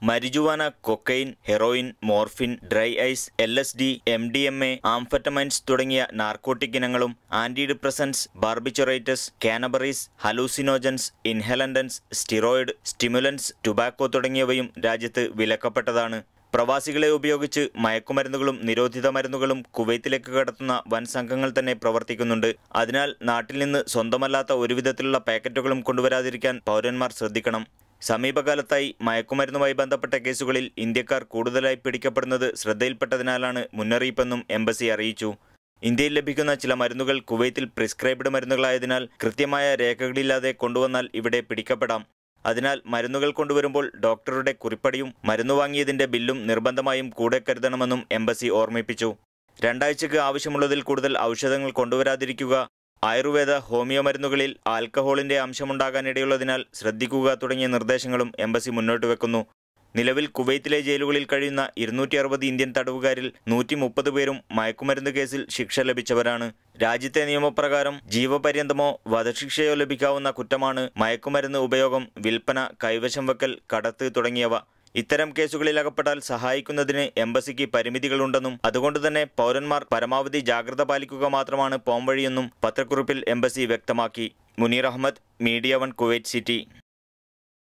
Marijuana, cocaine, heroin, morphine, dry ice, LSD, MDMA, amphetamines തുടങ്ങിയ narcotic ഇനങ്ങളും anti depressants, barbiturates, cannabis, hallucinogens, inhalants, steroid, stimulants, tobacco തുടങ്ങിയവയും രാജ്യത്ത് വിലക്കപ്പെട്ടതാണ്. പ്രവാസികളെ ഉപയോഗിച്ച് മയക്കുമരുന്നുകളും നിരോധിത മരുന്നുകളും കുവൈത്തിലേക്ക് കടത്തുന്ന വൻ സംഘങ്ങൾ തന്നെ പ്രവർത്തിക്കുന്നുണ്ട്. അതിനാൽ നാട്ടിൽ നിന്ന് സ്വന്തമല്ലാത്ത ഒരുവിധത്തിലുള്ള പാക്കറ്റുകളും കൊണ്ടുവരാതിരിക്കാൻ പൗരന്മാർ ശ്രദ്ധിക്കണം. സമീപകാലത്തായി മയക്കുമരുന്നുമായി ബന്ധപ്പെട്ട കേസുകളിൽ ഇന്ത്യക്കാർ കൂടുതലായി പിടിക്കപ്പെടുന്നത് ശ്രദ്ധയിൽപ്പെട്ടതിനാലാണ് മുന്നറിയിപ്പെന്നും എംബസി അറിയിച്ചു. ഇന്ത്യയിൽ ലഭിക്കുന്ന ചില മരുന്നുകൾ കുവൈത്തിൽ പ്രിസ്ക്രൈബ്ഡ് മരുന്നുകളായതിനാൽ കൃത്യമായ രേഖകളില്ലാതെ കൊണ്ടുവന്നാൽ ഇവിടെ പിടിക്കപ്പെടാം. അതിനാൽ മരുന്നുകൾ കൊണ്ടുവരുമ്പോൾ ഡോക്ടറുടെ കുറിപ്പടിയും മരുന്ന് വാങ്ങിയതിന്റെ ബില്ലും നിർബന്ധമായും കൂടെ കരുതണമെന്നും എംബസി ഓർമ്മിപ്പിച്ചു. 2 ആഴ്ചയ്ക്ക് ആവശ്യമുള്ളതിൽ കൂടുതൽ ഔഷധങ്ങൾ കൊണ്ടുവരാതിരിക്കുക, ആയുർവേദ, ഹോമിയോ മരുന്നുകളിൽ ആൽക്കഹോളിന്റെ അംശമുണ്ടാകാനിടയുള്ളതിനാൽ ശ്രദ്ധിക്കുക തുടങ്ങിയ നിർദ്ദേശങ്ങളും എംബസി മുന്നോട്ട് വെക്കുന്നു. നിലവിൽ കുവൈത്തിലെ ജയിലുകളിൽ കഴിയുന്ന 260 ഇന്ത്യൻ തടവുകാരിൽ 130 പേരും മയക്കുമരുന്ന് കേസിൽ ശിക്ഷ ലഭിച്ചവരാണ്. രാജ്യത്തെ നിയമപ്രകാരം ജീവപര്യന്തമോ വധശിക്ഷയോ ലഭിക്കാവുന്ന കുറ്റമാണ് മയക്കുമരുന്ന് ഉപയോഗം, വിൽപ്പന, കൈവശം വെക്കൽ, കടത്ത് തുടങ്ങിയവ. ഇത്തരം കേസുകളിൽ അകപ്പെട്ടാൽ സഹായിക്കുന്നതിന് എംബസിക്ക് പരിമിതികളുണ്ടെന്നും അതുകൊണ്ടുതന്നെ പൗരന്മാർ പരമാവധി ജാഗ്രത പാലിക്കുക മാത്രമാണ് പോംവഴിയെന്നും പത്രക്കുറിപ്പിൽ എംബസി വ്യക്തമാക്കി. Muneer Ahmed, media 1 Kuwait city.